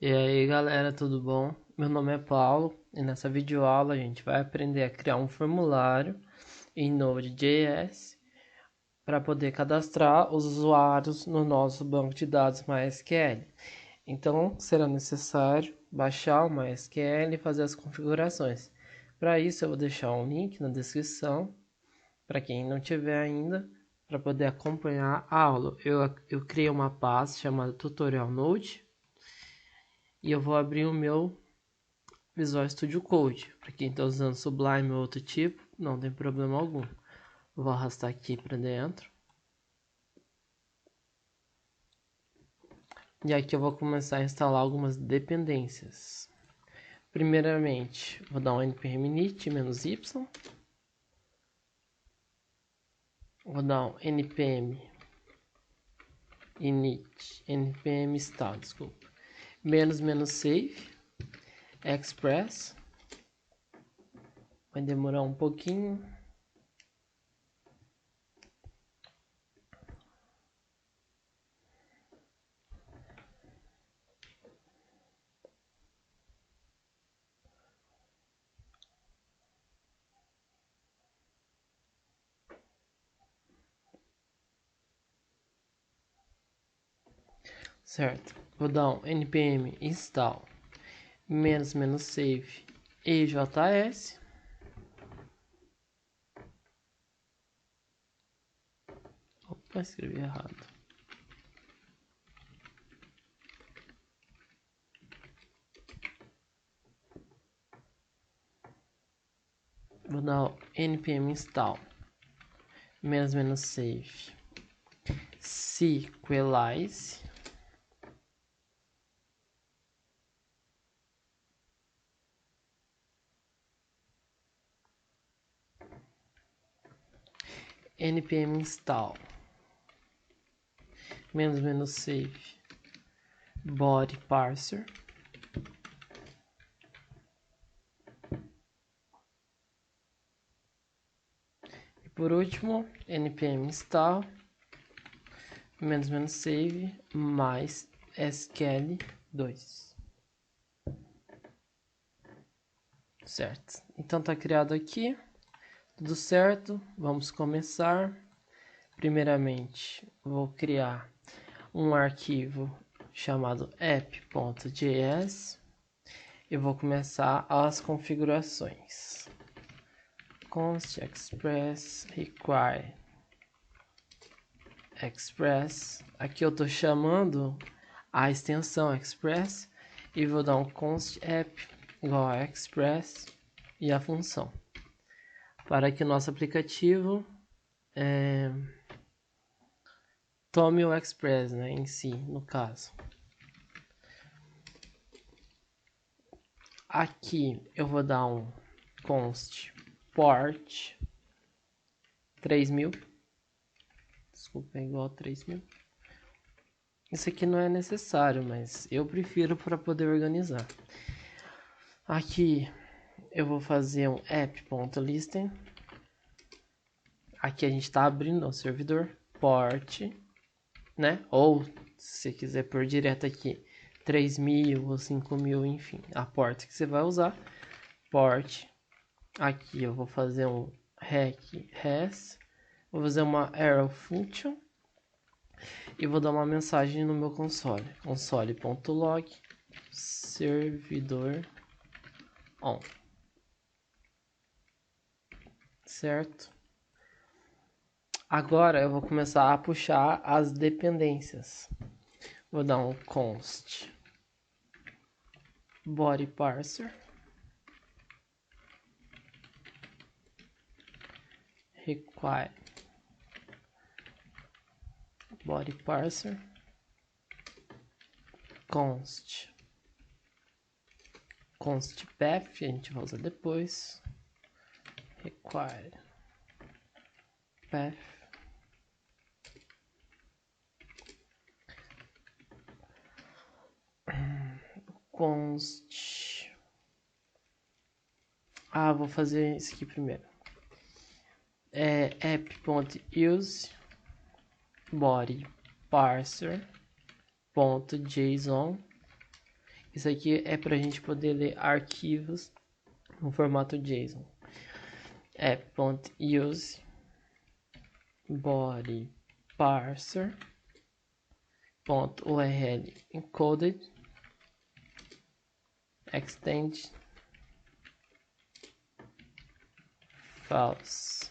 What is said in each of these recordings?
E aí galera, tudo bom? Meu nome é Paulo e nessa videoaula a gente vai aprender a criar um formulário em Node.js para poder cadastrar os usuários no nosso banco de dados MySQL. Então será necessário baixar o MySQL e fazer as configurações. Para isso eu vou deixar um link na descrição para quem não tiver ainda, para poder acompanhar a aula. Eu criei uma pasta chamada Tutorial Node e eu vou abrir o meu Visual Studio Code. Para quem está usando Sublime ou outro tipo, não tem problema algum. Vou arrastar aqui para dentro. E aqui eu vou começar a instalar algumas dependências. Primeiramente, vou dar um npm init -y. Vou dar um npm init, npm install, desculpa. --save, express. Vai demorar um pouquinho. Certo, vou dar um npm install -save EJS. Opa, escrevi errado. Vou dar o npm install -save sequelize. npm install -save body parser. E por último, npm install -save mais sql2. Certo, então tá criado aqui, tudo certo. Vamos começar. Primeiramente, vou criar um arquivo chamado app.js e vou começar as configurações. Const express require express. Aqui eu estou chamando a extensão express e vou dar um const app igual a express e a função para que o nosso aplicativo tome o express, né, em si, no caso. Aqui eu vou dar um const port 3000. Desculpa, é igual a 3000. Isso aqui não é necessário, mas eu prefiro para poder organizar. Aqui eu vou fazer um app.listen. Aqui a gente está abrindo o servidor port, né? Ou se você quiser por direto aqui 3000 ou 5000, enfim, a porta que você vai usar. Port. Aqui eu vou fazer um res. Vou fazer uma arrow function e vou dar uma mensagem no meu console. console.log servidor on. Certo? Agora eu vou começar a puxar as dependências. Vou dar um const body parser require body parser const path, a gente vai usar depois, require path const. Vou fazer isso aqui primeiro. App.use body parser.json Isso aqui é para a gente poder ler arquivos no formato JSON. App.use body parser .url encoded extend false.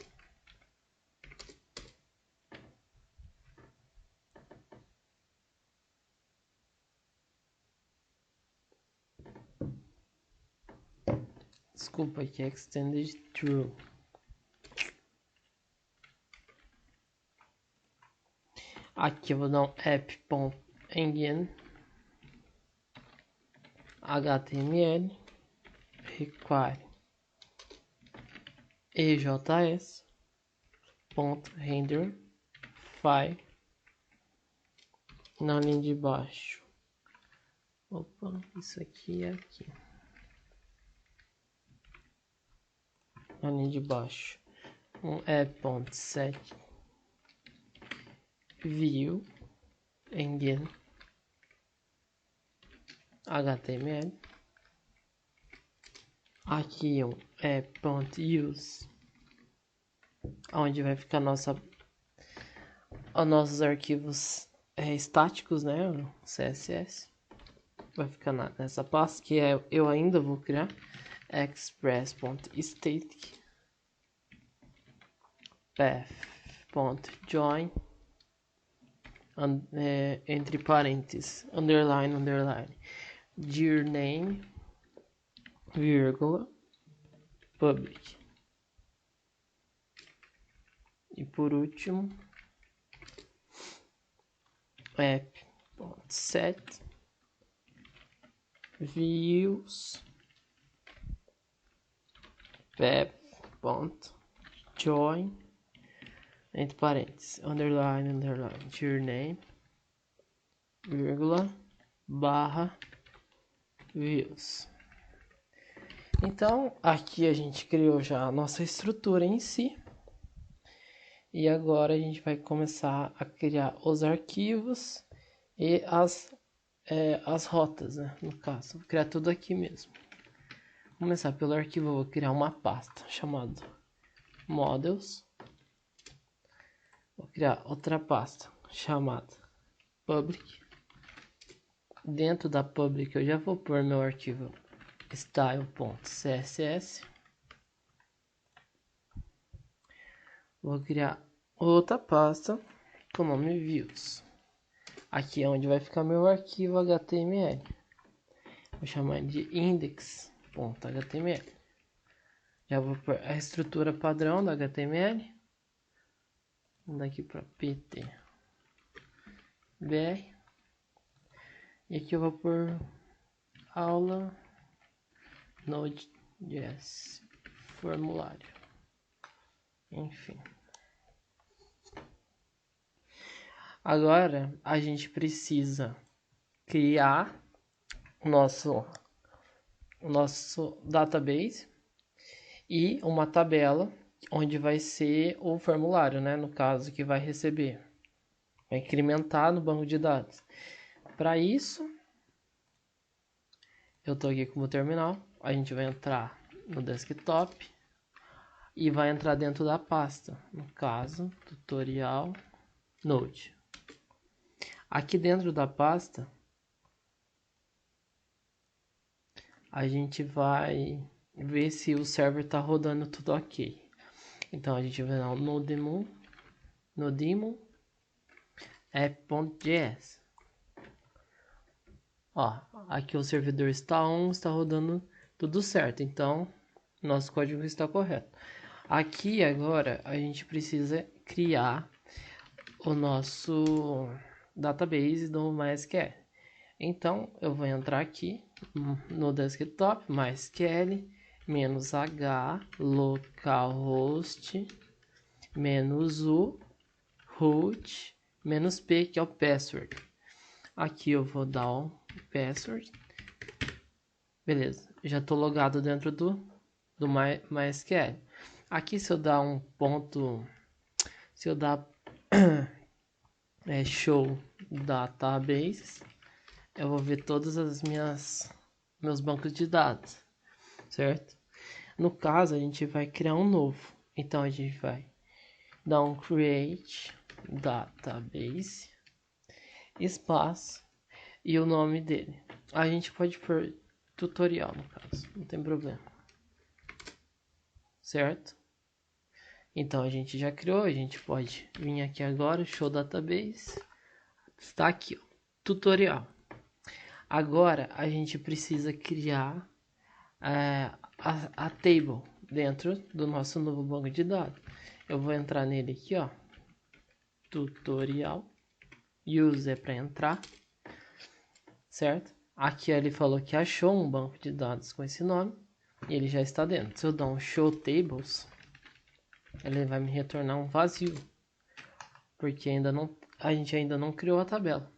Desculpa, aqui é extended true. Aqui eu vou dar um app.engine HTML require EJS.render file na linha de baixo. Opa, isso aqui é aqui. Na linha de baixo. Um app.set view engine HTML. Aqui um app.use, onde vai ficar os nossos arquivos estáticos, né? O CSS. Vai ficar nessa pasta que eu ainda vou criar. Express.static path.join entre parênteses underline dir name vírgula public, e por último app.set views path.join entre parênteses underline dir name vírgula barra views. Então aqui a gente criou já a nossa estrutura em si, e agora a gente vai começar a criar os arquivos e as rotas, né? No caso, vou criar tudo aqui mesmo. Vou começar pelo arquivo, eu vou criar uma pasta chamada models. Vou criar outra pasta chamada public. Dentro da public eu já vou pôr meu arquivo style.css. Vou criar outra pasta com o nome views. Aqui é onde vai ficar meu arquivo HTML. Vou chamar de index.html. Já vou pôr a estrutura padrão do HTML. Daqui para pt br. E aqui eu vou pôr aula Node.js formulário. Enfim. Agora a gente precisa criar o nosso database e uma tabela onde vai ser o formulário, né? No caso, que vai receber, vai incrementar no banco de dados. Para isso, eu estou aqui com o terminal. A gente vai entrar no desktop e vai entrar dentro da pasta, no caso, tutorial Node. Aqui dentro da pasta, a gente vai ver se o server está rodando tudo ok. Então a gente vai dar um nodemon app.js. Ó, aqui o servidor está on, está rodando tudo certo. Então nosso código está correto. Aqui agora a gente precisa criar o nosso database do MySQL. Então eu vou entrar aqui no desktop MySQL -h localhost -u root -p, que é o password. Aqui eu vou dar o password. Beleza, já estou logado dentro do MySQL. Aqui se eu dar um ponto, se eu dar show database, eu vou ver todas as meus bancos de dados, certo? No caso, a gente vai criar um novo. Então, a gente vai dar um create database, espaço, e o nome dele. A gente pode pôr tutorial, no caso, não tem problema. Certo? Então, a gente já criou, a gente pode vir aqui agora, show database. Está aqui, ó, tutorial. Agora, a gente precisa criar a table dentro do nosso novo banco de dados. Eu vou entrar nele aqui, ó, tutorial, use é para entrar, certo? Aqui ele falou que achou um banco de dados com esse nome e ele já está dentro. Se eu dar um show tables, ele vai me retornar um vazio, porque a gente ainda não criou a tabela.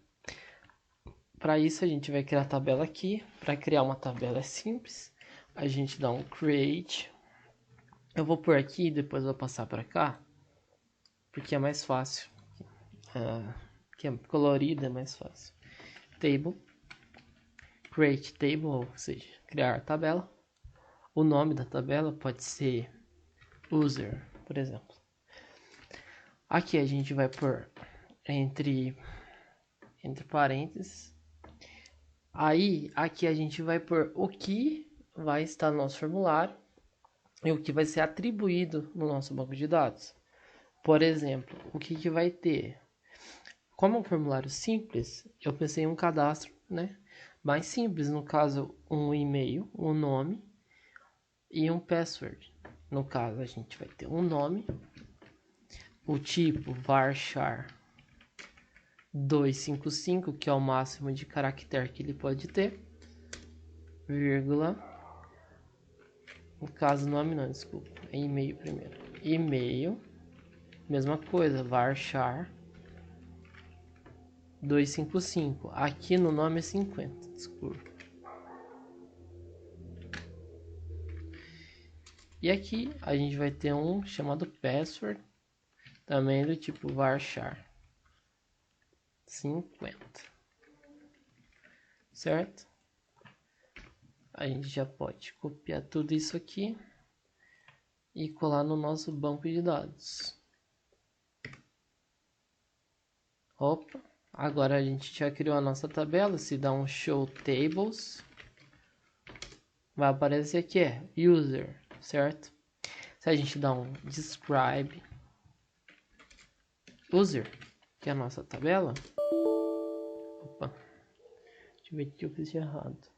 Para isso a gente vai criar a tabela aqui. Para criar uma tabela é simples, a gente dá um create. Eu vou por aqui e depois vou passar para cá, porque é mais fácil. Que é colorido, é mais fácil. Table, create table, ou seja, criar tabela. O nome da tabela pode ser user, por exemplo. Aqui a gente vai pôr entre parênteses. Aí aqui a gente vai pôr o que vai estar no nosso formulário e o que vai ser atribuído no nosso banco de dados. Por exemplo, o que vai ter? Como é um formulário simples, eu pensei em um cadastro, né? Mais simples, no caso, um e-mail, um nome e um password. No caso, a gente vai ter um nome, o tipo varchar 255, que é o máximo de caractere que ele pode ter, vírgula, no caso, nome não, desculpa, é e-mail primeiro. E-mail, mesma coisa, varchar 255. Aqui no nome é 50, desculpa. E aqui a gente vai ter um chamado password, também do tipo varchar 50. Certo? A gente já pode copiar tudo isso aqui e colar no nosso banco de dados. Opa, agora a gente já criou a nossa tabela. Se dá um show tables, vai aparecer aqui user, certo? Se a gente dá um describe user, que é a nossa tabela. Opa, deixa eu ver o que eu fiz de errado.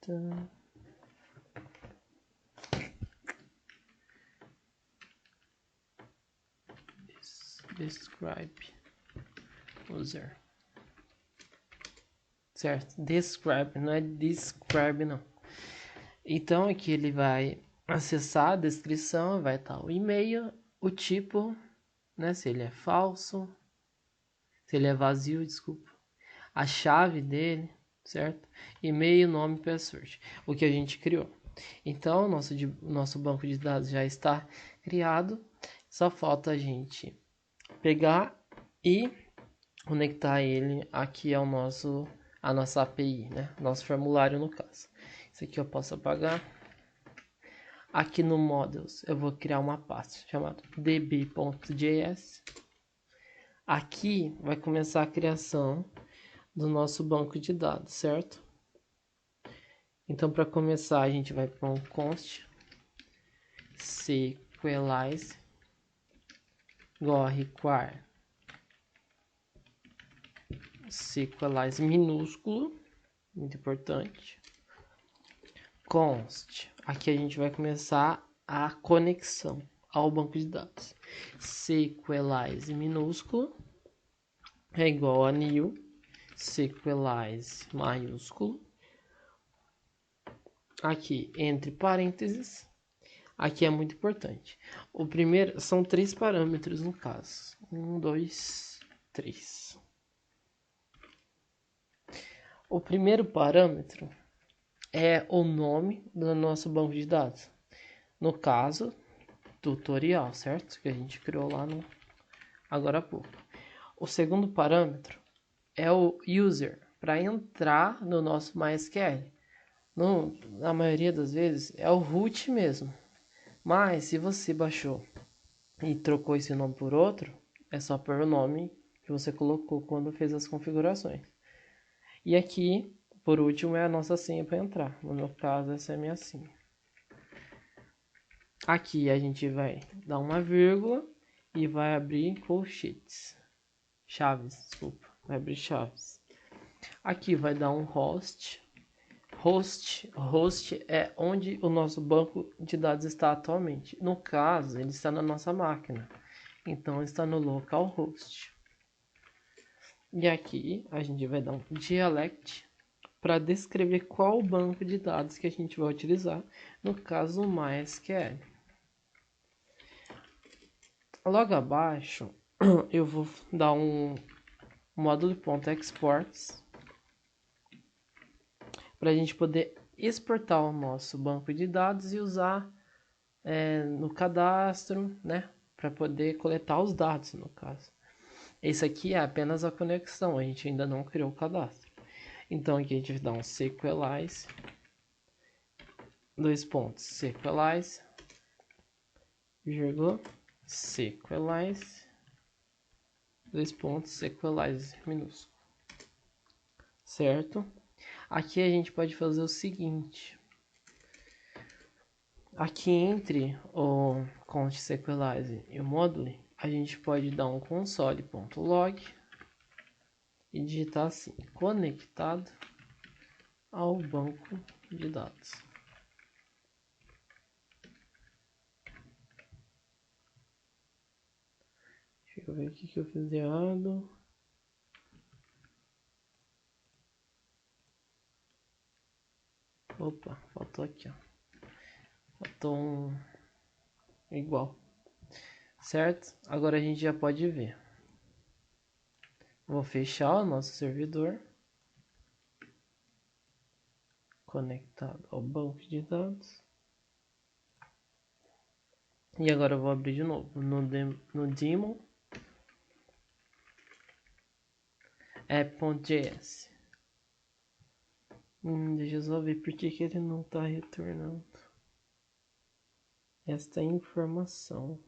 Tá. Describe user, certo? Describe, não é describe não. Então aqui ele vai acessar a descrição, vai estar o e-mail, o tipo, né? Se ele é falso, se ele é vazio, desculpa, a chave dele, certo? E-mail, nome, password, o que a gente criou. Então nosso banco de dados já está criado, só falta a gente pegar e conectar ele aqui ao a nossa API, né? Nosso formulário no caso. Isso aqui eu posso apagar. Aqui no Models eu vou criar uma pasta chamada db.js. Aqui vai começar a criação do nosso banco de dados, certo? Então, para começar, a gente vai para um const sequelize require sequelize minúsculo, muito importante. Const, aqui a gente vai começar a conexão ao banco de dados. Sequelize minúsculo é igual a new sequelize maiúsculo. Aqui entre parênteses. Aqui é muito importante. O primeiro são 3 parâmetros no caso. 1, 2, 3. O primeiro parâmetro é o nome do nosso banco de dados. No caso, tutorial, certo? Que a gente criou lá agora há pouco. O segundo parâmetro é o user para entrar no nosso MySQL. Na maioria das vezes é o root mesmo. Mas se você baixou e trocou esse nome por outro, é só pôr o nome que você colocou quando fez as configurações. E aqui, por último, é a nossa senha para entrar. No meu caso, essa é a minha senha. Aqui a gente vai dar uma vírgula e vai abrir colchetes. Chaves, desculpa. Vai abrir chaves. Aqui vai dar um host. Host é onde o nosso banco de dados está atualmente. No caso, ele está na nossa máquina. Então, está no localhost. E aqui a gente vai dar um dialect para descrever qual banco de dados que a gente vai utilizar. No caso, o MySQL. Logo abaixo, eu vou dar um módulo.exports para a gente poder exportar o nosso banco de dados e usar no cadastro, né? Para poder coletar os dados, no caso. Esse aqui é apenas a conexão, a gente ainda não criou o cadastro. Então aqui a gente vai dar um sequelize, sequelize, vírgula, sequelize, sequelize minúsculo. Certo? Aqui a gente pode fazer o seguinte. Aqui entre o const sequelize e o module, a gente pode dar um console.log e digitar assim, conectado ao banco de dados. Deixa eu ver o que eu fiz de errado. Opa, faltou aqui, ó. Faltou um igual. Certo? Agora a gente já pode ver. Vou fechar o nosso servidor. Conectado ao banco de dados. E agora eu vou abrir de novo no daemon app.js. Deixa eu só ver por que ele não está retornando esta informação.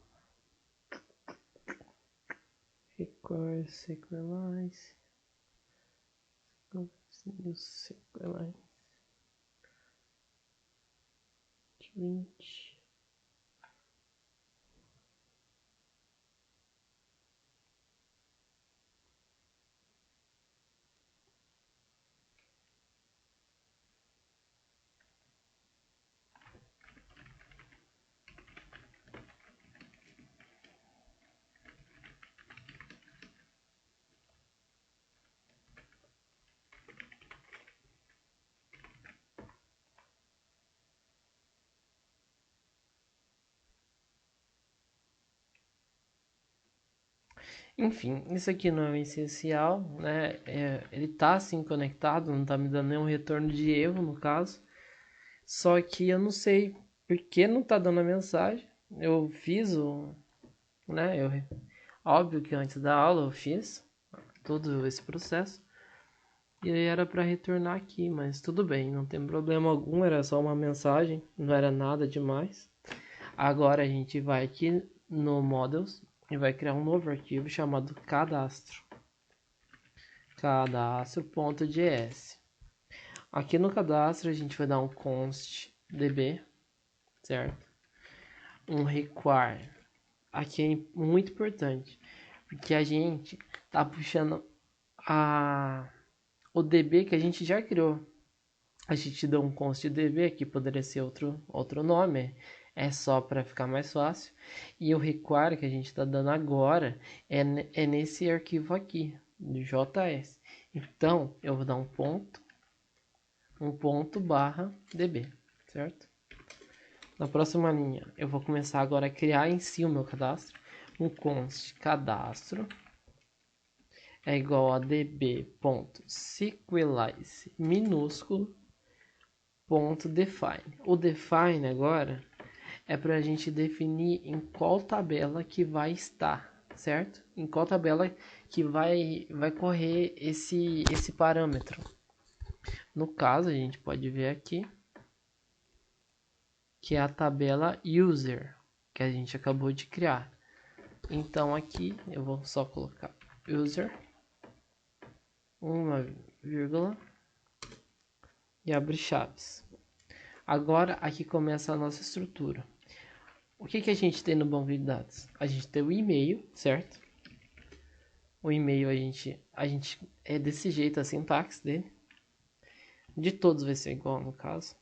Record sequelize. Sequelize. 20. Enfim, isso aqui não é essencial, né? Ele tá assim conectado, não tá me dando nenhum retorno de erro no caso. Só que eu não sei por que não tá dando a mensagem. Eu fiz né? Óbvio que antes da aula eu fiz todo esse processo. E aí era para retornar aqui, mas tudo bem, não tem problema algum, era só uma mensagem, não era nada demais. Agora a gente vai aqui no Models e vai criar um novo arquivo chamado cadastro. Cadastro.js. Aqui no cadastro a gente vai dar um const db, certo? Um require. Aqui é muito importante, porque a gente tá puxando o DB que a gente já criou. A gente dá um const DB, que poderia ser outro nome, é só para ficar mais fácil. E o require que a gente está dando agora é nesse arquivo aqui, do JS. Então, eu vou dar um ponto barra DB, certo? Na próxima linha, eu vou começar agora a criar em si o meu cadastro. Um const cadastro é igual a db.sequelize minúsculo ponto define. O define agora é para a gente definir em qual tabela que vai estar, certo? Em qual tabela que vai correr esse parâmetro. No caso, a gente pode ver aqui que é a tabela user que a gente acabou de criar. Então aqui eu vou só colocar user, uma vírgula e abre chaves. Agora aqui começa a nossa estrutura. O que a gente tem no banco de dados? A gente tem o e-mail, certo? O e-mail a gente é desse jeito a sintaxe dele. De todos vai ser igual no caso.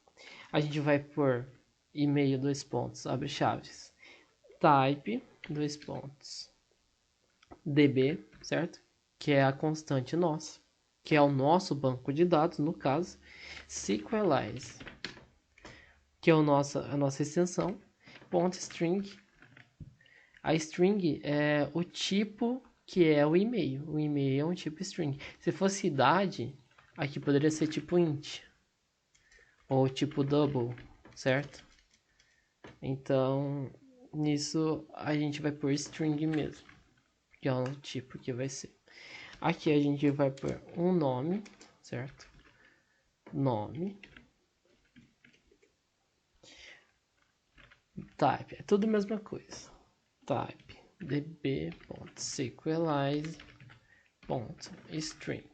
A gente vai por e-mail, dois pontos, abre chaves, type, dois pontos, db, certo? Que é a constante nossa, que é o nosso banco de dados, no caso, SQLize, que é a nossa extensão, ponto string. A string é o tipo que é o e-mail. O e-mail é um tipo string. Se fosse idade, aqui poderia ser tipo int ou tipo double, certo? Então, nisso a gente vai por string mesmo, que é o tipo que vai ser. Aqui a gente vai por um nome, certo? Nome. Type, é tudo a mesma coisa. Type db.sqlize.string,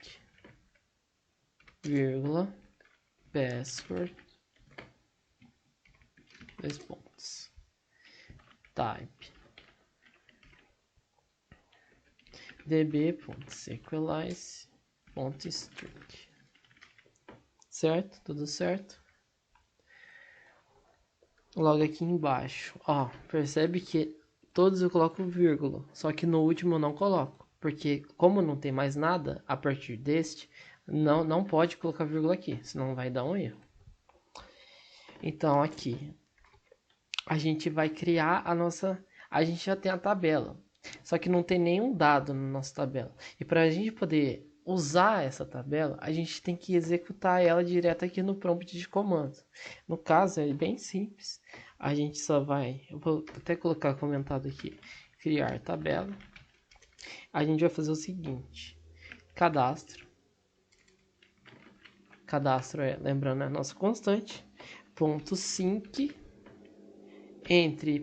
vírgula, password, dois pontos, type db.sqlize.string, certo? Tudo certo? Logo aqui embaixo, ó, percebe que todos eu coloco vírgula, só que no último eu não coloco, porque como não tem mais nada a partir deste, não pode colocar vírgula aqui, senão vai dar um erro. Então aqui a gente vai criar a gente já tem a tabela, só que não tem nenhum dado na nossa tabela. E para a gente poder usar essa tabela, a gente tem que executar ela direto aqui no prompt de comando. No caso, é bem simples. A gente só vai, eu vou até colocar comentado aqui, criar tabela. A gente vai fazer o seguinte: cadastro lembrando, é a nossa constante, ponto sync, entre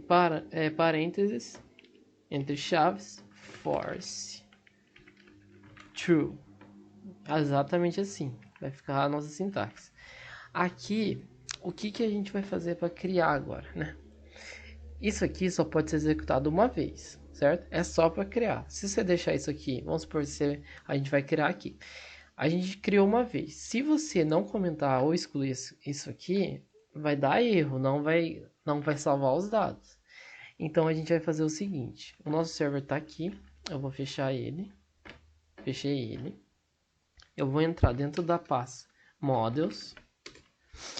parênteses, entre chaves, force true. Exatamente assim vai ficar a nossa sintaxe. Aqui, o que a gente vai fazer para criar agora, né? Isso aqui só pode ser executado uma vez, certo? É só para criar. Se você deixar isso aqui, vamos supor que a gente vai criar aqui. A gente criou uma vez. Se você não comentar ou excluir isso aqui, vai dar erro, não vai salvar os dados. Então a gente vai fazer o seguinte: o nosso server está aqui, eu vou fechar ele, fechei ele. Eu vou entrar dentro da pasta models,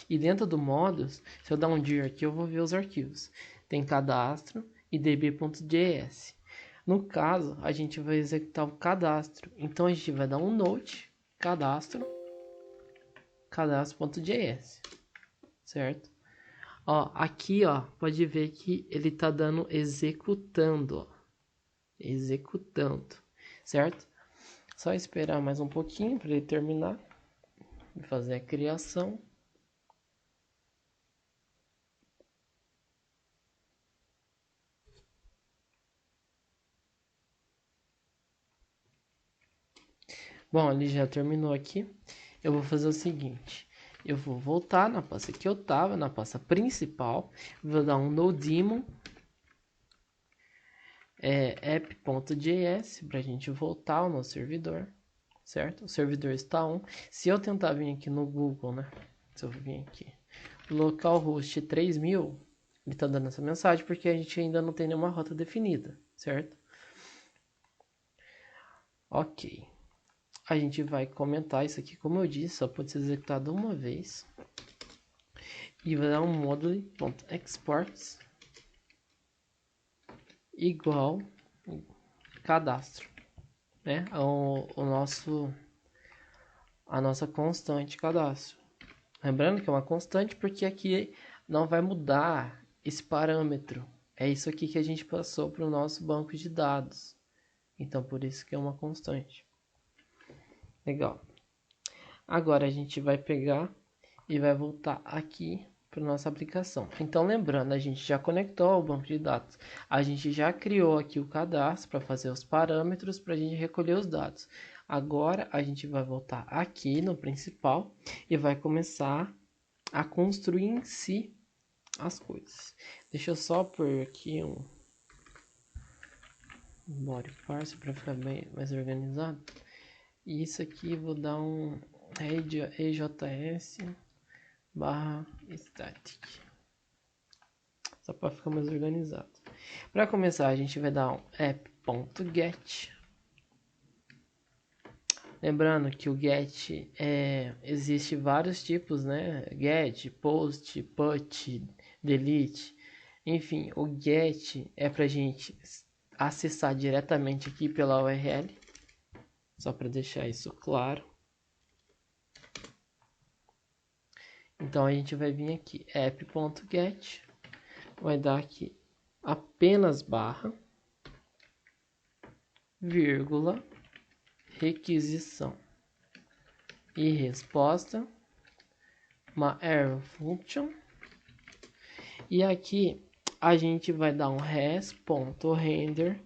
e dentro do models, se eu dar um dir aqui, eu vou ver os arquivos. Tem cadastro e db.js. No caso, a gente vai executar o cadastro. Então a gente vai dar um note cadastro.js, certo? Ó, aqui, ó, pode ver que ele tá dando executando, ó. Executando, certo? Só esperar mais um pouquinho para ele terminar e fazer a criação. Bom, ele já terminou aqui. Eu vou fazer o seguinte: eu vou voltar na pasta que eu tava, na pasta principal, vou dar um nodemon app.js para a gente voltar ao nosso servidor, certo? O servidor está on. Se eu tentar vir aqui no Google, né? Se eu vir aqui, localhost 3000, ele está dando essa mensagem porque a gente ainda não tem nenhuma rota definida, certo? Ok. A gente vai comentar isso aqui, como eu disse, só pode ser executado uma vez. E vai dar um module.exports igual cadastro, né? A nossa constante cadastro. Lembrando que é uma constante porque aqui não vai mudar esse parâmetro. É isso aqui que a gente passou para o nosso banco de dados, Então, por isso que é uma constante. Legal. Agora, a gente vai pegar e vai voltar aqui para nossa aplicação. Então, lembrando, a gente já conectou ao banco de dados. A gente já criou aqui o cadastro para fazer os parâmetros para a gente recolher os dados. Agora, a gente vai voltar aqui no principal e vai começar a construir em si as coisas. Deixa eu só pôr aqui um body parser para ficar bem mais organizado. E isso aqui vou dar um EJS barra static, só para ficar mais organizado. Para começar, a gente vai dar um app.get. Lembrando que o get existe vários tipos, né? Get, post, put, delete. Enfim, o get é para a gente acessar diretamente aqui pela URL. Só para deixar isso claro. Então a gente vai vir aqui, app.get, vai dar aqui apenas barra, vírgula, requisição e resposta, uma error function, e aqui a gente vai dar um res.render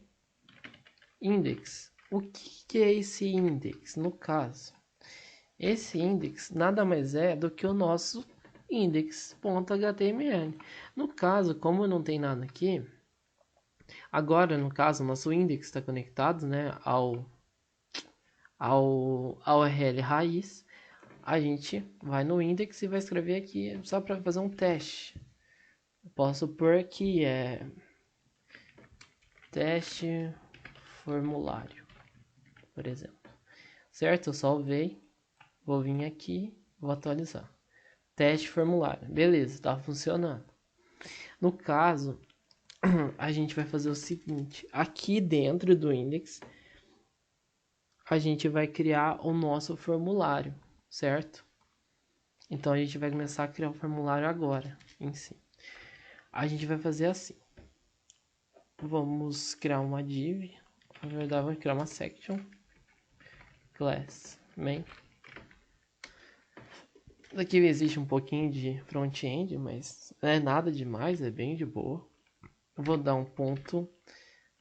index. O que é esse index? No caso, esse index nada mais é do que o nosso index.html. No caso, como não tem nada aqui, agora no caso, nosso index está conectado, né, ao URL raiz. A gente vai no index e vai escrever aqui só para fazer um teste. Eu posso pôr aqui teste formulário, por exemplo. Certo? Eu salvei. Vou vir aqui, vou atualizar. Teste formulário. Beleza, está funcionando. No caso, a gente vai fazer o seguinte. Aqui dentro do index, a gente vai criar o nosso formulário, certo? Então, a gente vai começar a criar o formulário agora, em si. A gente vai fazer assim. Vamos criar uma div. Na verdade, vamos criar uma section. Class main. Aqui existe um pouquinho de front-end, mas não é nada demais, é bem de boa. Eu vou dar um ponto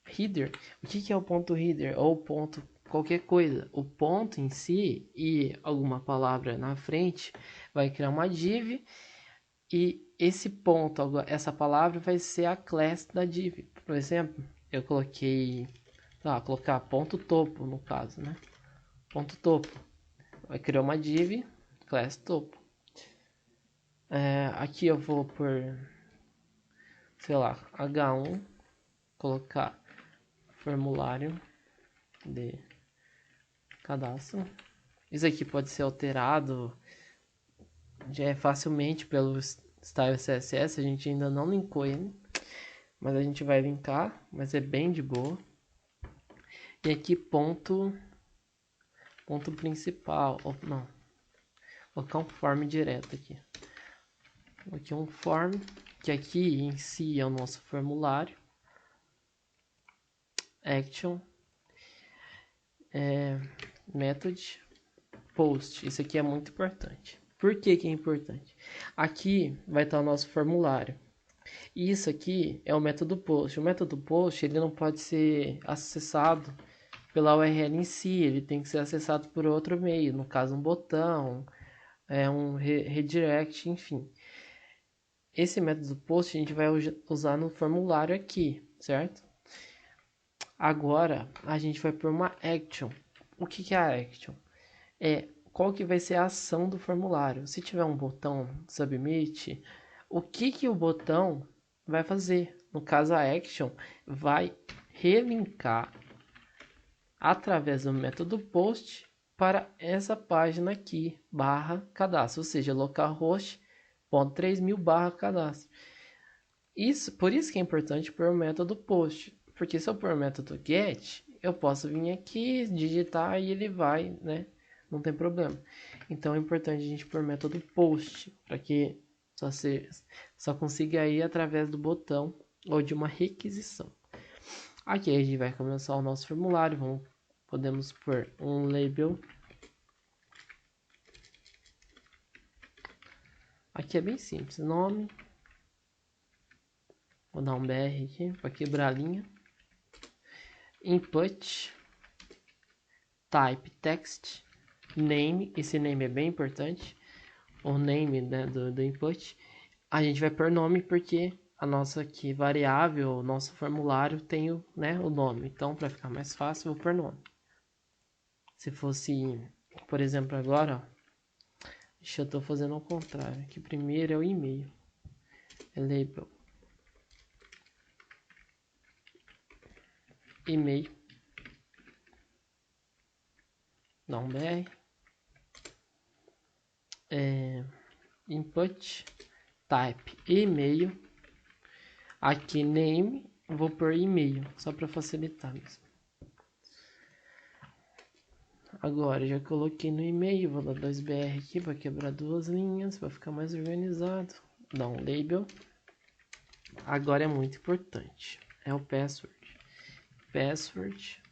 header. O que é o ponto header? Ou ponto qualquer coisa. O ponto em si e alguma palavra na frente vai criar uma div, e esse ponto, essa palavra vai ser a class da div. Por exemplo, eu coloquei, colocar ponto topo no caso, né? Ponto topo. Vai criar uma div class topo. Aqui eu vou por, sei lá, H1, colocar formulário de cadastro. Isso aqui pode ser alterado facilmente pelo style CSS. A gente ainda não linkou ele, mas a gente vai linkar, mas é bem de boa. E aqui ponto principal, não, vou colocar um form direto aqui. Aqui um form, que aqui em si é o nosso formulário. Action, method, post. Isso aqui é muito importante. Por que que é importante? Aqui vai estar o nosso formulário. E isso aqui é o método post. O método post, ele não pode ser acessado pela URL em si, ele tem que ser acessado por outro meio, no caso um botão, um redirect, enfim. Esse método post a gente vai usar no formulário aqui, certo? Agora a gente vai por uma action. O que é a action? Qual que vai ser a ação do formulário. Se tiver um botão submit, o que o botão vai fazer? No caso, a action vai relinkar através do método post para essa página aqui, /cadastro, ou seja, localhost.3000 /cadastro. Por isso que é importante pôr o método post, porque se eu pôr o método get, eu posso vir aqui, digitar e ele vai, né? Não tem problema. Então é importante a gente pôr método post, para que só consiga ir através do botão ou de uma requisição. Aqui a gente vai começar o nosso formulário. Podemos pôr um label. Aqui é bem simples, nome. Vou dar um BR aqui para quebrar a linha. Input. Type text. Name. Esse name é bem importante. O name, né, do input. A gente vai pôr nome porque a nossa aqui variável, o nosso formulário tem o, né, o nome. Então, para ficar mais fácil, eu vou pôr nome. Se fosse, por exemplo, agora, ó, eu estou fazendo ao contrário. Aqui primeiro é o e-mail. É label. E-mail. Dá um BR. Input. Type e-mail. Aqui name. Vou pôr e-mail. Só para facilitar mesmo. Agora, já coloquei no e-mail, vou dar 2BR aqui para quebrar duas linhas, para ficar mais organizado. Dá um label. Agora é muito importante, é o password. Password.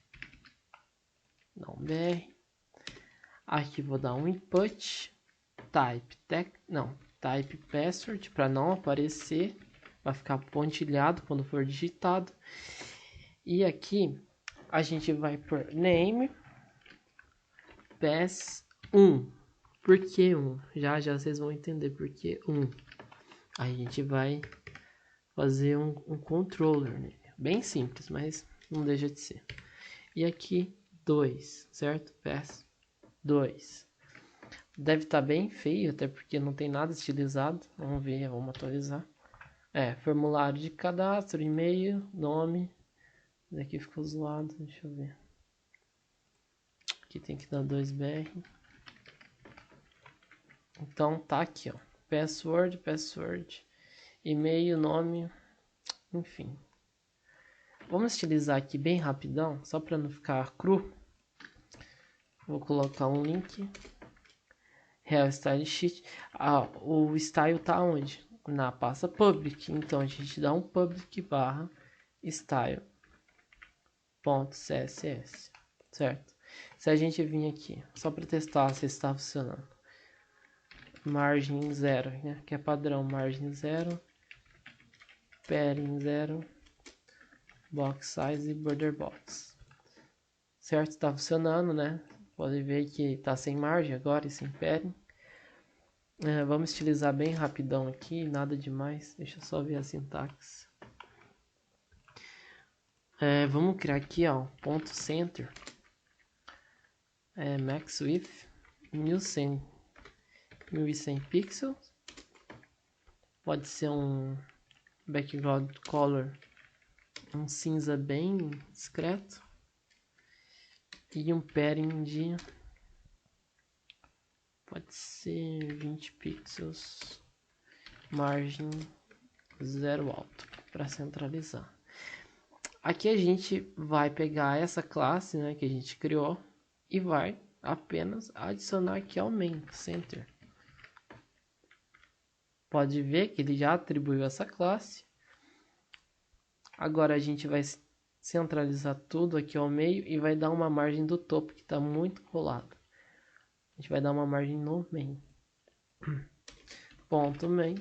Dá um BR. Aqui vou dar um input. Type password para não aparecer, vai ficar pontilhado quando for digitado. E aqui a gente vai por name. PES1. Por que 1? Já vocês vão entender por que 1. Aí a gente vai fazer um controller nele. Bem simples, mas não deixa de ser. E aqui 2, certo? PES2. Deve estar bem feio, até porque não tem nada estilizado. Vamos ver, vamos atualizar. Formulário de cadastro, e-mail, nome. Daqui ficou zoado, deixa eu ver. Aqui tem que dar 2BR. Então tá aqui, ó. Password, e-mail, nome, enfim. Vamos estilizar aqui bem rapidão, só para não ficar cru. Vou colocar um link. Real Style Sheet. O style tá onde? Na pasta public. Então a gente dá um public barra style.css, certo? Se a gente vir aqui, só para testar se está funcionando. Margem 0, né? Que é padrão, margem 0, padding 0, box size e border box. Certo? Está funcionando, né? Pode ver que está sem margem agora e sem padding. Vamos estilizar bem rapidão aqui, nada demais. Deixa eu só ver a sintaxe. Vamos criar aqui, ó, ponto center. Max width 1100 pixels. Pode ser um background color, um cinza bem discreto. E um padding de, pode ser 20 pixels, margem 0 alto, para centralizar. Aqui a gente vai pegar essa classe, né, que a gente criou e vai apenas adicionar aqui ao main center. Pode ver que ele já atribuiu essa classe. Agora a gente vai centralizar tudo aqui ao meio e vai dar uma margem do topo que está muito colado. A gente vai dar uma margem no main. Ponto main.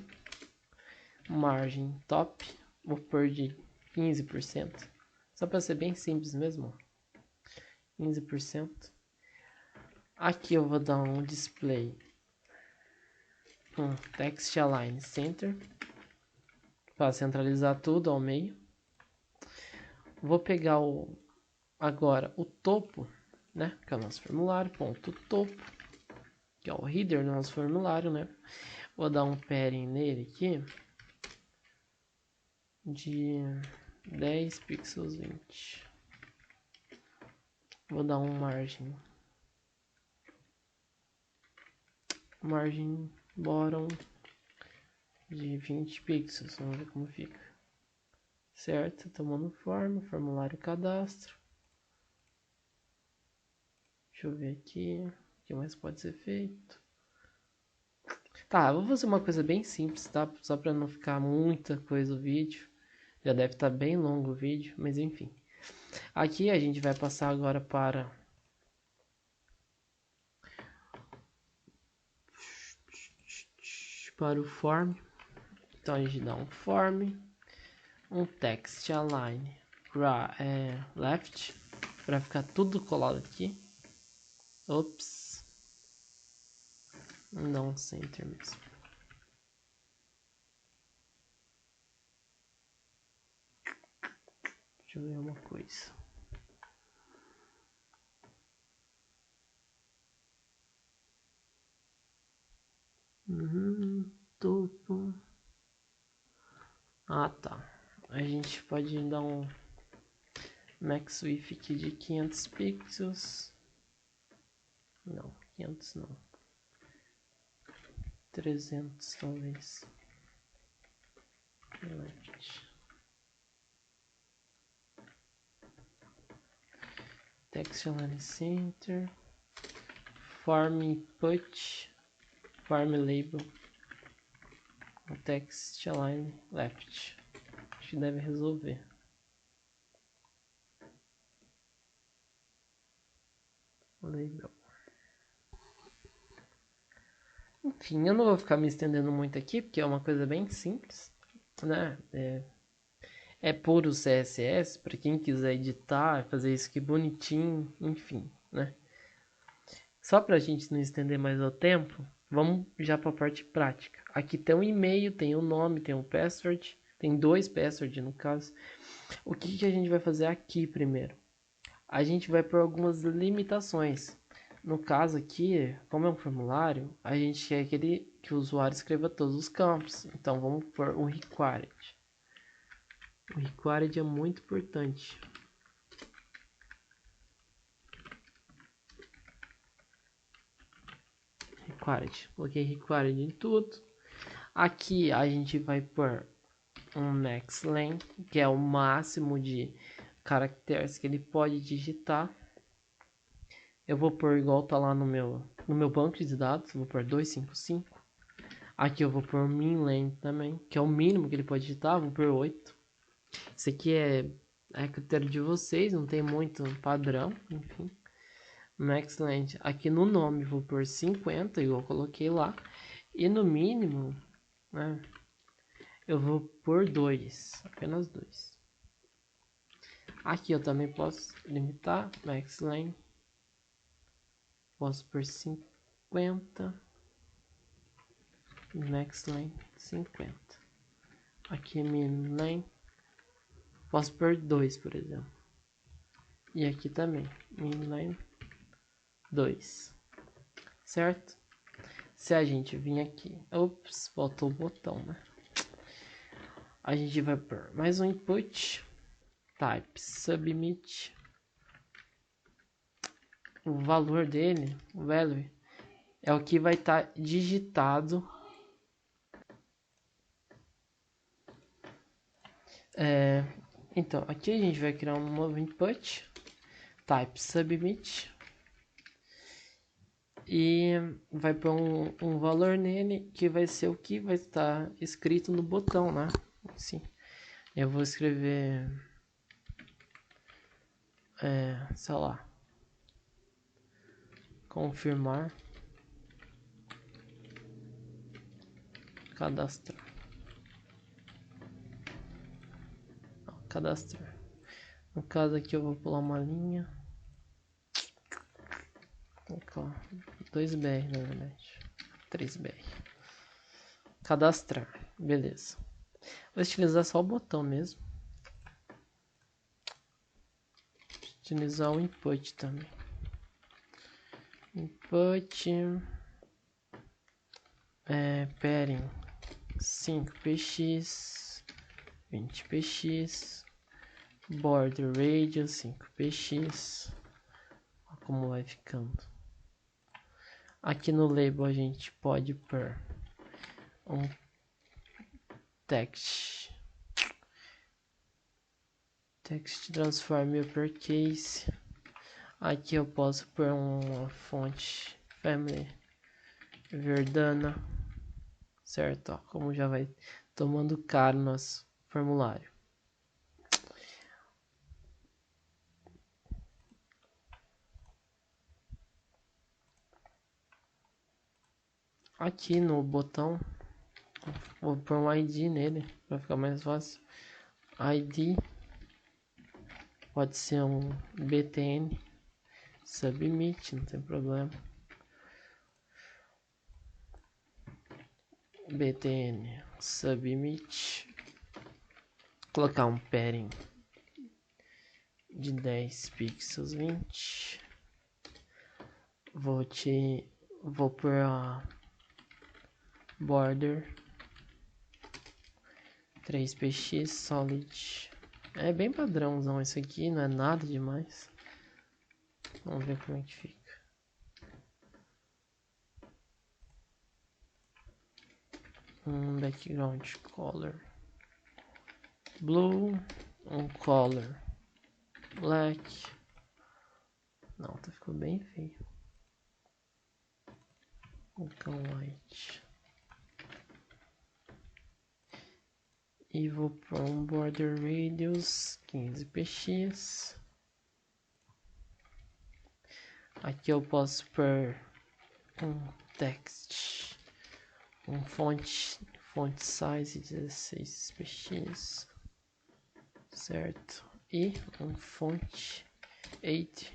Margem top. Vou pôr de 15%. Só para ser bem simples mesmo. 15%. Aqui eu vou dar um display. Text align center. Para centralizar tudo ao meio. Vou pegar agora o topo, né? Que é o nosso formulário. Ponto topo. Que é o header do nosso formulário, né? Vou dar um padding nele aqui de 10 pixels 20. Vou dar um margem bottom de 20 pixels. Vamos ver como fica. Certo, tomando forma, formulário cadastro. Deixa eu ver aqui. O que mais pode ser feito? Tá, vou fazer uma coisa bem simples, tá? Só para não ficar muita coisa o vídeo. Já deve estar bem longo o vídeo, mas enfim. Aqui a gente vai passar agora para o form. Então a gente dá um form, um text align left, para ficar tudo colado aqui. Ops, não center mesmo. Deixa eu ver uma coisa. Topo. Ah, tá. A gente pode dar um max width aqui de 500 pixels. Não, 500 não. 300 talvez. Left. Text align center. Form input. Form label. Text align left. Acho que deve resolver. Label. Enfim, eu não vou ficar me estendendo muito aqui, porque é uma coisa bem simples, né? É puro CSS, para quem quiser editar, fazer isso aqui bonitinho, enfim, né? Só para a gente não estender mais o tempo, vamos já para a parte prática. Aqui tem um e-mail, tem o nome, tem um password, tem 2 passwords no caso. O que a gente vai fazer aqui primeiro? A gente vai por algumas limitações. No caso aqui, como é um formulário, a gente quer que o usuário escreva todos os campos. Então vamos por um required. O required é muito importante. Required. Coloquei required em tudo. Aqui a gente vai por um max length, que é o máximo de caracteres que ele pode digitar. Eu vou pôr igual tá lá no meu banco de dados, vou pôr 255. Aqui eu vou pôr min length também, que é o mínimo que ele pode digitar, vou pôr 8. Isso aqui é critério de vocês, não tem muito padrão, enfim. Max length, aqui no nome vou pôr 50, igual eu coloquei lá. E no mínimo, né, eu vou pôr 2, apenas 2. Aqui eu também posso limitar, max length. Posso pôr 50. Max length 50. Aqui é min length. Posso pôr 2, por exemplo. E aqui também, min length 2. Certo? Se a gente vir aqui, ops, faltou o botão, né? A gente vai pôr mais um input, type submit. O valor dele, o value, é o que vai estar digitado. Então, aqui a gente vai criar um novo input, type submit. E vai pôr um valor nele que vai ser o que vai estar escrito no botão, né? Assim, eu vou escrever, sei lá, confirmar, cadastrar, cadastrar. No caso aqui eu vou pular uma linha, colocar 2BR na verdade, 3BR, cadastrar, beleza. Vou utilizar só o botão mesmo. Utilizar o input também. Input pairing 5px 20px border radius 5px. Olha como vai ficando. Aqui no label a gente pode pôr um text transform uppercase. Aqui eu posso pôr uma fonte family Verdana, certo? Ó, como já vai tomando cara no nosso formulário. aqui no botão, vou pôr um ID nele, para ficar mais fácil. ID pode ser um btn submit, não tem problema. btn submit, colocar um padding de 10 pixels 20. Vou por a border 3px solid. É bem padrãozão isso aqui, não é nada demais. Vamos ver como é que fica. Background color blue, color black. Não, ficou bem feio. Colocar white. E vou para um border radius 15px. Aqui eu posso pôr um text, font size 16px, certo? E um font 8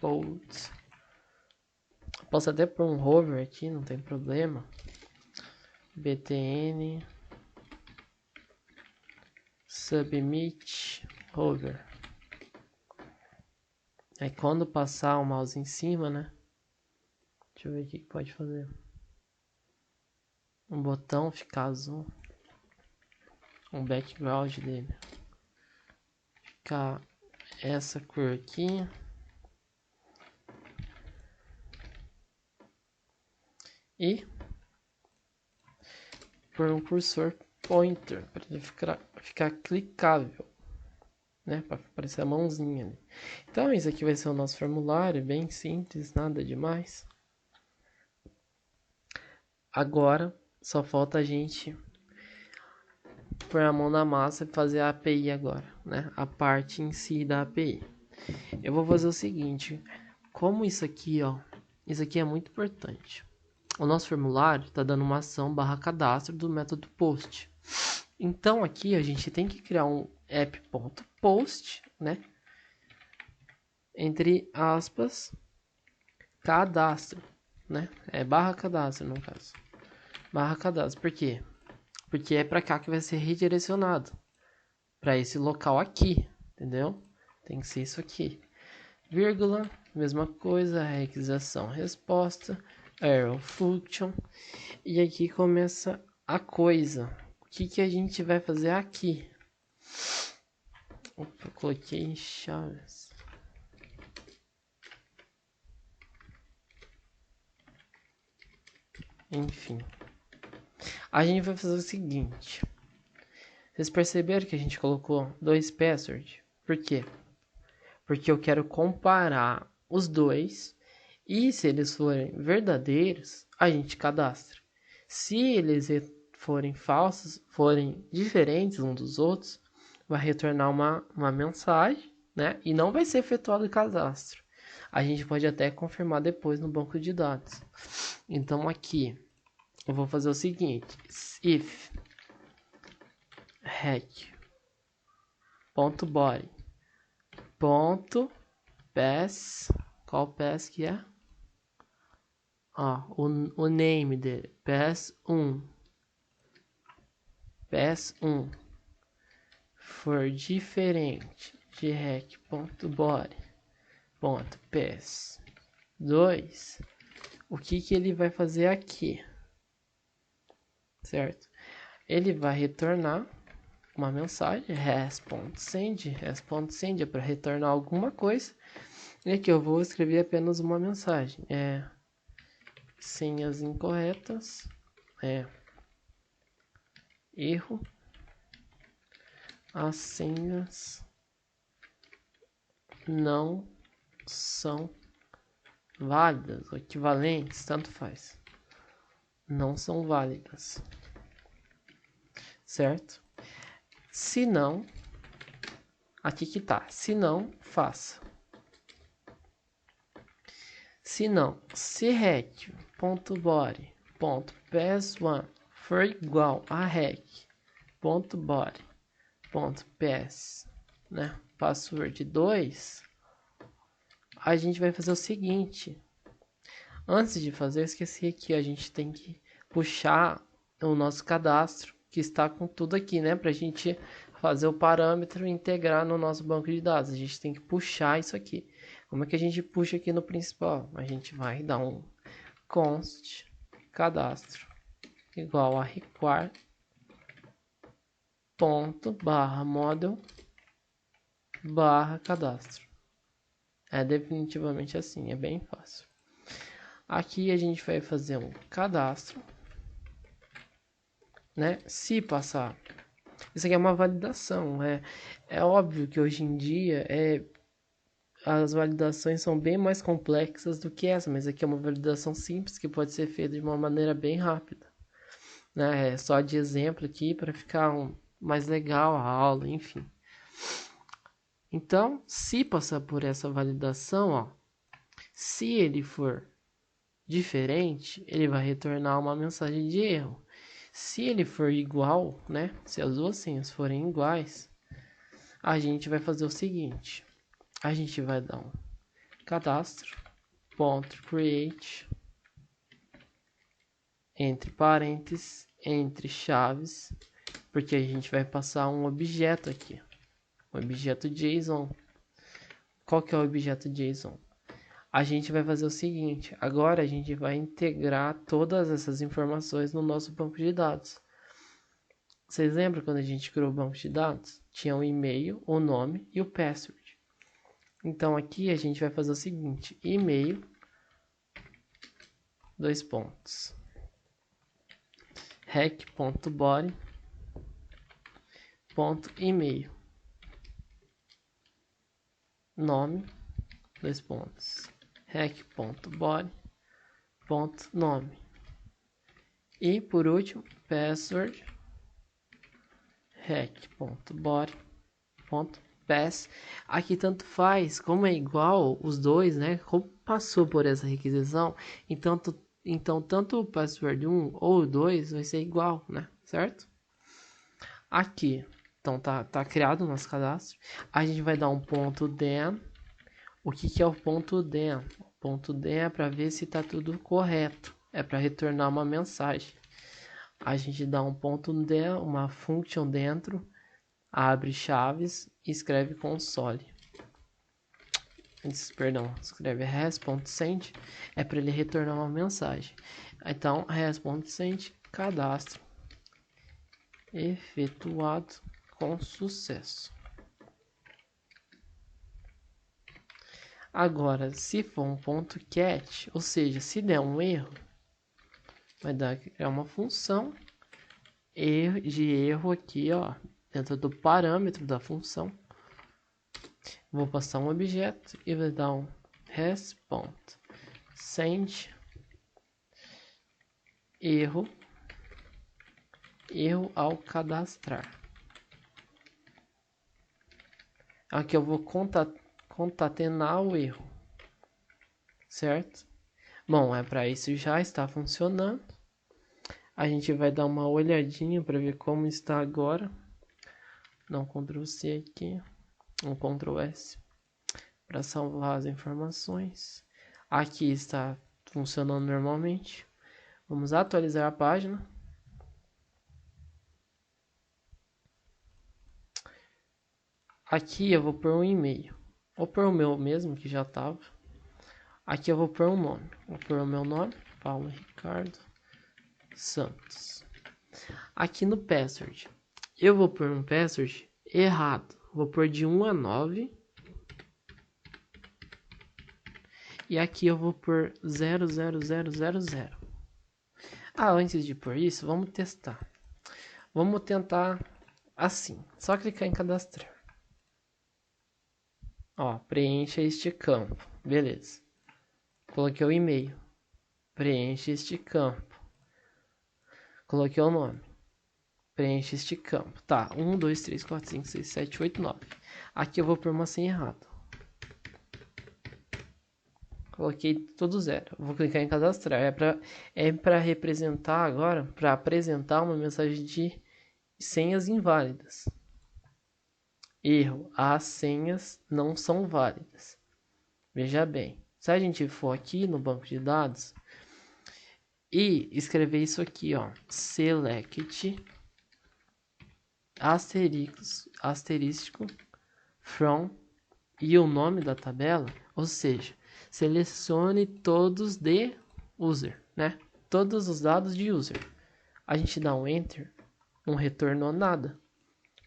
bold. Posso até pôr um hover aqui, não tem problema. btn submit hover. Aí quando passar o mouse em cima, né? Deixa eu ver o que pode fazer. Um botão ficar azul. Um background dele ficar essa cor aqui. E por um cursor pointer para ele ficar clicável, né? Para aparecer a mãozinha ali. Então, isso aqui vai ser o nosso formulário, bem simples, nada demais. Agora, só falta a gente pôr a mão na massa e fazer a API agora, né? A parte em si da API. Eu vou fazer o seguinte, como isso aqui, ó, isso aqui é muito importante. O nosso formulário está dando uma ação /cadastro do método post. Então aqui a gente tem que criar um app.post, né? Entre aspas, cadastro, né? É /cadastro no caso. /cadastro, por quê? Porque é para cá que vai ser redirecionado. Para esse local aqui, entendeu? Tem que ser isso aqui. Vírgula, mesma coisa, requisição, resposta, arrow function. E aqui começa a coisa. O que a gente vai fazer aqui? Opa, coloquei em chaves. Enfim. A gente vai fazer o seguinte. Vocês perceberam que a gente colocou 2 passwords? Por quê? Porque eu quero comparar os dois. E se eles forem verdadeiros, a gente cadastra. Se eles forem falsos, forem diferentes uns dos outros, vai retornar uma mensagem, né? E não vai ser efetuado o cadastro. A gente pode até confirmar depois no banco de dados. Então aqui eu vou fazer o seguinte: if hack.body .pass, qual pass que é? Ó, o name dele, pass1 for diferente de hack.body.pass2, o que ele vai fazer aqui, certo? Ele vai retornar uma mensagem, response_send é para retornar alguma coisa. E aqui eu vou escrever apenas uma mensagem, senhas incorretas, erro, as senhas não são válidas, ou equivalentes, tanto faz, não são válidas, certo? Se não, aqui que tá, se não, faça. Se não, se hack.body ponto pass1 for igual a rec.body ponto pass, né, password 2, a gente vai fazer o seguinte. Antes de fazer, eu esqueci aqui, a gente tem que puxar o nosso cadastro, que está com tudo aqui, né, pra gente fazer o parâmetro e integrar no nosso banco de dados. A gente tem que puxar isso aqui. Como é que a gente puxa aqui no principal? A gente vai dar um const cadastro igual a require ponto barra model barra cadastro. É definitivamente assim, é bem fácil. Aqui a gente vai fazer um cadastro, né? Se passar, isso aqui é uma validação. É óbvio que hoje em dia as validações são bem mais complexas do que essa, mas aqui é uma validação simples que pode ser feita de uma maneira bem rápida, né? É só de exemplo aqui para ficar mais legal a aula, enfim. Então, se passar por essa validação, ó, se ele for diferente, ele vai retornar uma mensagem de erro. Se ele for igual, né? Se as duas senhas forem iguais, a gente vai fazer o seguinte. A gente vai dar um cadastro.create entre parênteses, entre chaves, porque a gente vai passar um objeto aqui. Um objeto JSON. Qual que é o objeto JSON? A gente vai fazer o seguinte, agora a gente vai integrar todas essas informações no nosso banco de dados. Vocês lembram quando a gente criou o banco de dados? Tinha o e-mail, o nome e o password. Então aqui a gente vai fazer o seguinte, e-mail, dois pontos, rec.body.email, nome, dois pontos, rec.body.nome. E por último, password rec.body.pass. Aqui tanto faz, como é igual os dois, né? Como passou por essa requisição, então tanto o password 1 ou o 2 vai ser igual, né? Certo? Aqui, então tá criado o nosso cadastro. A gente vai dar um ponto then. O que é o ponto then? O ponto then é para ver se tá tudo correto. É para retornar uma mensagem. A gente dá um ponto then, uma function dentro, abre chaves e escreve console. Escreve res.send, é para ele retornar uma mensagem. Então, res.send, cadastro efetuado com sucesso. Agora, se for um ponto cat, ou seja, se der um erro, vai dar uma função de erro aqui, ó, dentro do parâmetro da função. Vou passar um objeto e vou dar um res.send erro ao cadastrar. Aqui eu vou concatenar o erro, certo? Bom, para isso já está funcionando. A gente vai dar uma olhadinha para ver como está agora. Dá um Ctrl+C aqui, um Ctrl+S para salvar as informações. Aqui está funcionando normalmente. Vamos atualizar a página. Aqui eu vou pôr um e-mail. Vou pôr o meu mesmo, que já estava. Aqui eu vou pôr um nome. Vou pôr o meu nome, Paulo Ricardo Santos. Aqui no password, eu vou pôr um password errado. Vou pôr de 1 a 9. E aqui eu vou pôr 00000. Antes de pôr isso, vamos testar. Vamos tentar assim. Só clicar em cadastrar. Ó, preencha este campo. Beleza. Coloquei o e-mail. Preenche este campo. Coloquei o nome. Preenche este campo. Tá, 1, 2, 3, 4, 5, 6, 7, 8, 9. Aqui eu vou pôr uma senha errada. Coloquei tudo zero. Vou clicar em cadastrar. É para representar agora, para apresentar uma mensagem de senhas inválidas. Erro. As senhas não são válidas. Veja bem. Se a gente for aqui no banco de dados e escrever isso aqui, ó, select asterístico from e o nome da tabela, ou seja, selecione todos de user, né? Todos os dados de user. A gente dá um enter, não retornou nada.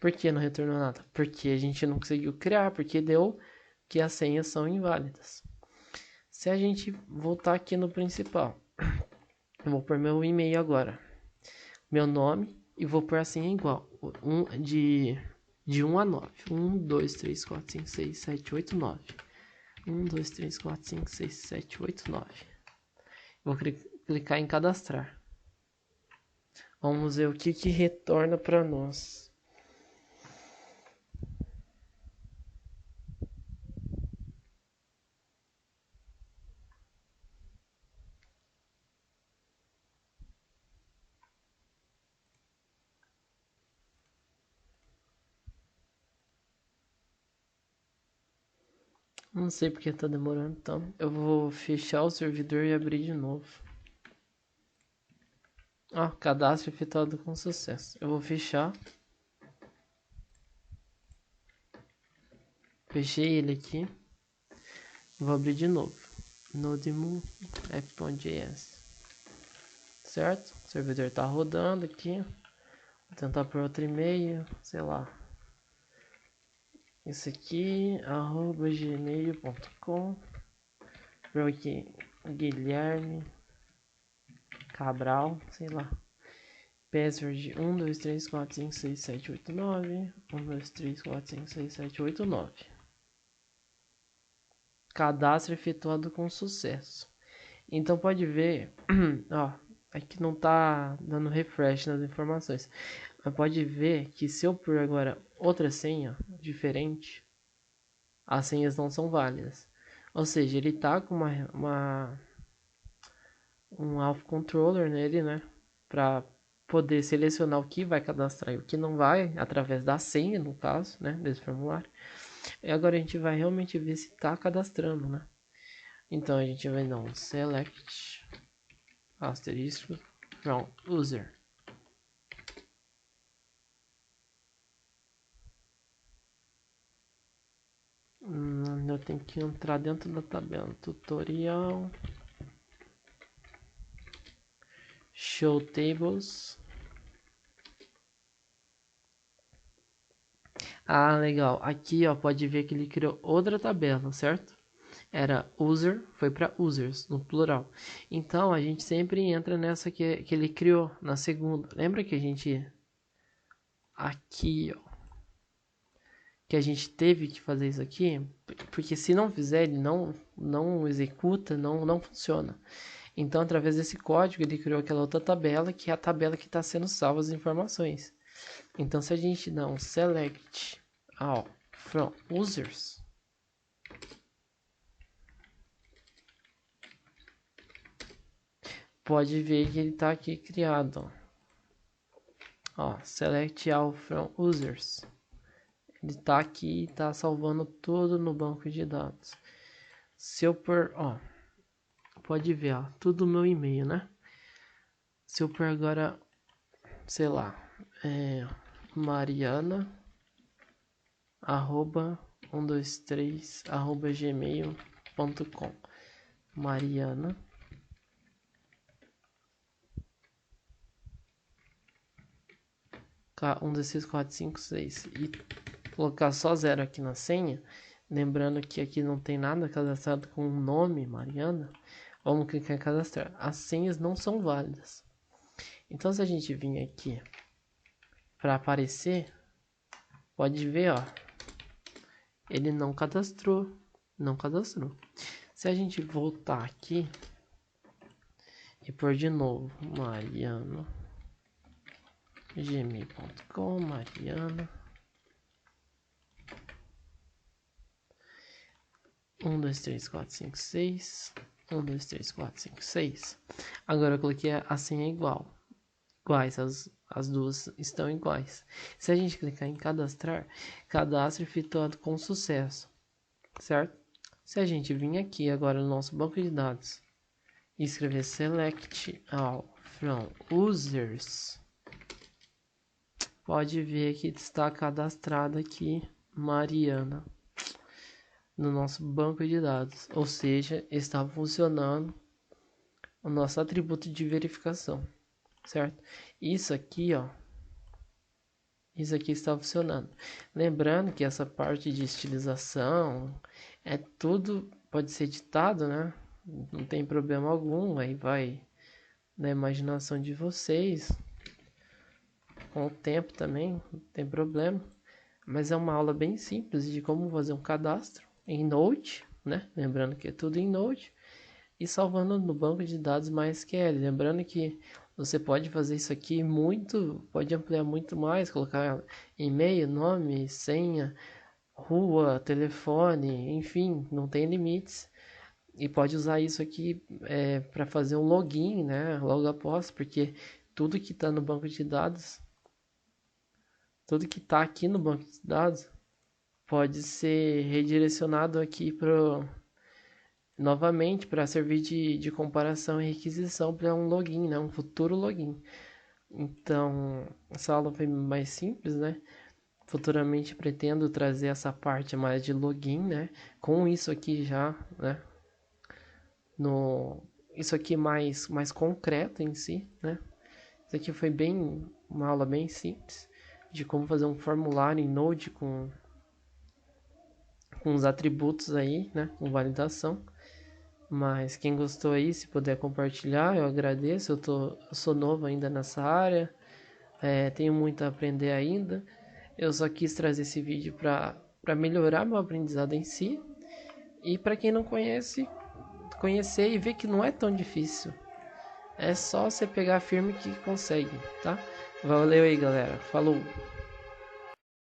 Por que não retornou nada? Porque a gente não conseguiu criar, porque deu que as senhas são inválidas. Se a gente voltar aqui no principal, eu vou pôr meu e-mail agora, meu nome, e vou pôr a senha igual, de 1 a 9. 1, 2, 3, 4, 5, 6, 7, 8, 9. 1, 2, 3, 4, 5, 6, 7, 8, 9. Vou clicar em cadastrar. Vamos ver o que retorna para nós. Não sei porque tá demorando, então eu vou fechar o servidor e abrir de novo. Cadastro efetuado com sucesso. Eu vou fechar. Fechei ele aqui. Vou abrir de novo. Nodemu app.js. Certo? O servidor tá rodando aqui. Vou tentar por outro e-mail, sei lá. Esse aqui, @gmail.com. Vou aqui, Guilherme Cabral, sei lá. Password 1, 2, 3, 4, 5, 6, 7, 8, 9. 1, 2, 3, 4, 5, 6, 7, 8, 9. Cadastro efetuado com sucesso. Então pode ver, ó, aqui não tá dando refresh nas informações. Mas pode ver que se eu pôr agora outra senha diferente, as senhas não são válidas. Ou seja, ele tá com um Auth Controller nele, né? Para poder selecionar o que vai cadastrar e o que não vai, através da senha, no caso, né? Desse formulário. E agora a gente vai realmente ver se tá cadastrando, né? Então a gente vai dar um select asterisco from user. Eu tenho que entrar dentro da tabela tutorial, show tables. Legal. Aqui, ó, pode ver que ele criou outra tabela, certo? Era user, foi para users, no plural. Então, a gente sempre entra nessa que ele criou, na segunda. Lembra que a gente... Aqui, ó. Que a gente teve que fazer isso aqui? Porque se não fizer, ele não executa, não funciona. Então, através desse código, ele criou aquela outra tabela, que é a tabela que está sendo salva as informações. Então, se a gente dá um select all from users, pode ver que ele está aqui criado. Select all from users. Ele está aqui e está salvando tudo no banco de dados. Se eu pôr, pode ver, tudo meu e-mail, né? Se eu pôr agora, sei lá, Mariana @123 @gmail.com. Mariana 1, 2, 3, 4, 5, 6 e colocar só 0 aqui na senha, lembrando que aqui não tem nada cadastrado com o nome Mariana, vamos clicar em cadastrar. As senhas não são válidas. Então se a gente vir aqui para aparecer, pode ver, ele não cadastrou. Se a gente voltar aqui e pôr de novo Mariana gmail.com, Mariana, 1, 2, 3, 4, 5, 6. 1, 2, 3, 4, 5, 6. Agora eu coloquei a senha igual. Iguais, as duas estão iguais. Se a gente clicar em cadastrar, cadastro efetuado com sucesso, certo? Se a gente vir aqui agora no nosso banco de dados e escrever select all from users, pode ver que está cadastrada aqui Mariana no nosso banco de dados, ou seja, está funcionando o nosso atributo de verificação, certo? Isso aqui, ó, isso aqui está funcionando. Lembrando que essa parte de estilização é tudo, pode ser editado, né? Não tem problema algum, aí vai da imaginação de vocês, com o tempo também, não tem problema. Mas é uma aula bem simples de como fazer um cadastro em Node, né? Lembrando que é tudo em Node. E salvando no banco de dados MySQL. Lembrando que você pode fazer isso aqui muito, pode ampliar muito mais, colocar e-mail, nome, senha, rua, telefone, enfim, não tem limites. E pode usar isso aqui para fazer um login, né? Logo após, porque tudo que está no banco de dados, tudo que está aqui no banco de dados, pode ser redirecionado aqui novamente para servir de comparação e requisição para um login, né? Um futuro login. Então, essa aula foi mais simples, né? Futuramente pretendo trazer essa parte mais de login, né? Com isso aqui já, né? Isso aqui mais concreto em si, né? Isso aqui foi uma aula bem simples de como fazer um formulário em Node com os atributos aí, né? Com validação. Mas quem gostou aí, se puder compartilhar, eu agradeço. Eu sou novo ainda nessa área, tenho muito a aprender ainda. Eu só quis trazer esse vídeo para melhorar meu aprendizado em si. E para quem não conhece, conhecer e ver que não é tão difícil. É só você pegar firme que consegue, tá? Valeu aí, galera. Falou!